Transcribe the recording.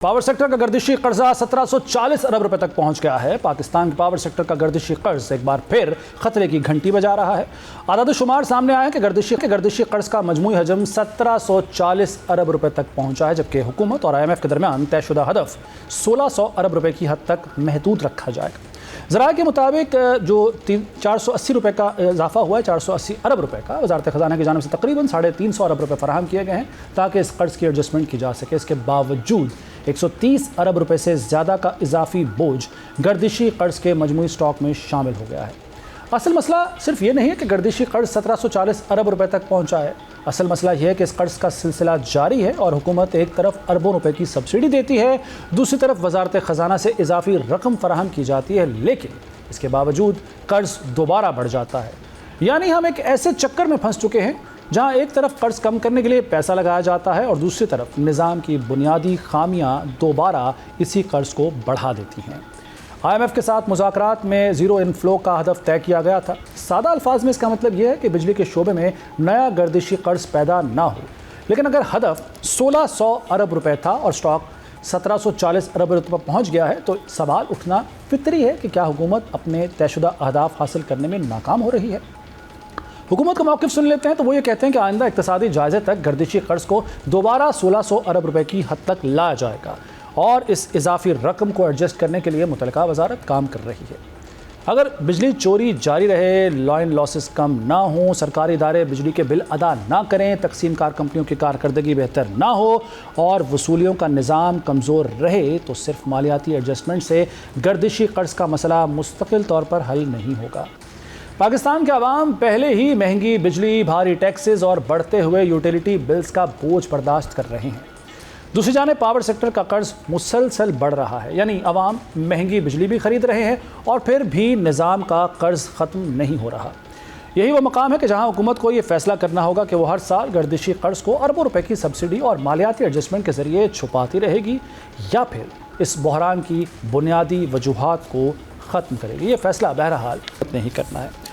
Power sector کا گردشی قرضہ 1740 ارب روپے تک پہنچ گیا ہے۔ پاکستان کے پاور سیکٹر کا گردشی قرض ایک بار پھر خطرے کی گھنٹی بجا رہا ہے۔ اعداد و شمار سامنے آئے کہ گردشی قرض کا مجموعی حجم 1740 ارب روپے تک پہنچا ہے، جبکہ حکومت اور IMF کے درمیان طے شدہ ہدف 1600 ارب روپے کی حد تک محدود رکھا جائے گا۔ ذرائع کے مطابق جو 480 روپے کا اضافہ ہوا ہے، 480 ارب روپے کا، وزارت خزانہ کی جانب سے تقریباً 350 ارب روپے فراہم کیے گئے ہیں تاکہ اس قرض کی ایڈجسٹمنٹ کی جا سکے۔ اس کے باوجود 130 ارب روپے سے زیادہ کا اضافی بوجھ گردشی قرض کے مجموعی سٹاک میں شامل ہو گیا ہے۔ اصل مسئلہ صرف یہ نہیں ہے کہ گردشی قرض 1740 ارب روپے تک پہنچا ہے، اصل مسئلہ یہ ہے کہ اس قرض کا سلسلہ جاری ہے اور حکومت ایک طرف اربوں روپے کی سبسڈی دیتی ہے، دوسری طرف وزارت خزانہ سے اضافی رقم فراہم کی جاتی ہے، لیکن اس کے باوجود قرض دوبارہ بڑھ جاتا ہے۔ یعنی ہم ایک ایسے چکر میں پھنس چکے ہیں جہاں ایک طرف قرض کم کرنے کے لیے پیسہ لگایا جاتا ہے اور دوسری طرف نظام کی بنیادی خامیاں دوبارہ اسی قرض کو بڑھا دیتی ہیں۔ IMF کے ساتھ مذاکرات میں زیرو انفلو کا ہدف طے کیا گیا تھا۔ سادہ الفاظ میں اس کا مطلب یہ ہے کہ بجلی کے شعبے میں نیا گردشی قرض پیدا نہ ہو، لیکن اگر ہدف 1600 ارب روپے تھا اور سٹاک 1740 ارب روپے پر پہنچ گیا ہے تو سوال اٹھنا فطری ہے کہ کیا حکومت اپنے طے شدہ اہداف حاصل کرنے میں ناکام ہو رہی ہے؟ حکومت کا موقف سن لیتے ہیں تو وہ یہ کہتے ہیں کہ آئندہ اقتصادی جائزے تک گردشی قرض کو دوبارہ 1600 ارب روپے کی حد تک لایا جائے گا اور اس اضافی رقم کو ایڈجسٹ کرنے کے لیے متعلقہ وزارت کام کر رہی ہے۔ اگر بجلی چوری جاری رہے، لائن لاسز کم نہ ہوں، سرکاری ادارے بجلی کے بل ادا نہ کریں، تقسیم کار کمپنیوں کی کارکردگی بہتر نہ ہو اور وصولیوں کا نظام کمزور رہے تو صرف مالیاتی ایڈجسٹمنٹ سے گردشی قرض کا مسئلہ مستقل طور پر حل نہیں ہوگا۔ پاکستان کے عوام پہلے ہی مہنگی بجلی، بھاری ٹیکسز اور بڑھتے ہوئے یوٹیلیٹی بلز کا بوجھ برداشت کر رہے ہیں۔ دوسری جانب پاور سیکٹر کا قرض مسلسل بڑھ رہا ہے، یعنی عوام مہنگی بجلی بھی خرید رہے ہیں اور پھر بھی نظام کا قرض ختم نہیں ہو رہا۔ یہی وہ مقام ہے کہ جہاں حکومت کو یہ فیصلہ کرنا ہوگا کہ وہ ہر سال گردشی قرض کو اربوں روپے کی سبسڈی اور مالیاتی ایڈجسٹمنٹ کے ذریعے چھپاتی رہے گی یا پھر اس بحران کی بنیادی وجوہات کو ختم کرے گی۔ یہ فیصلہ بہرحال نہیں کرنا ہے۔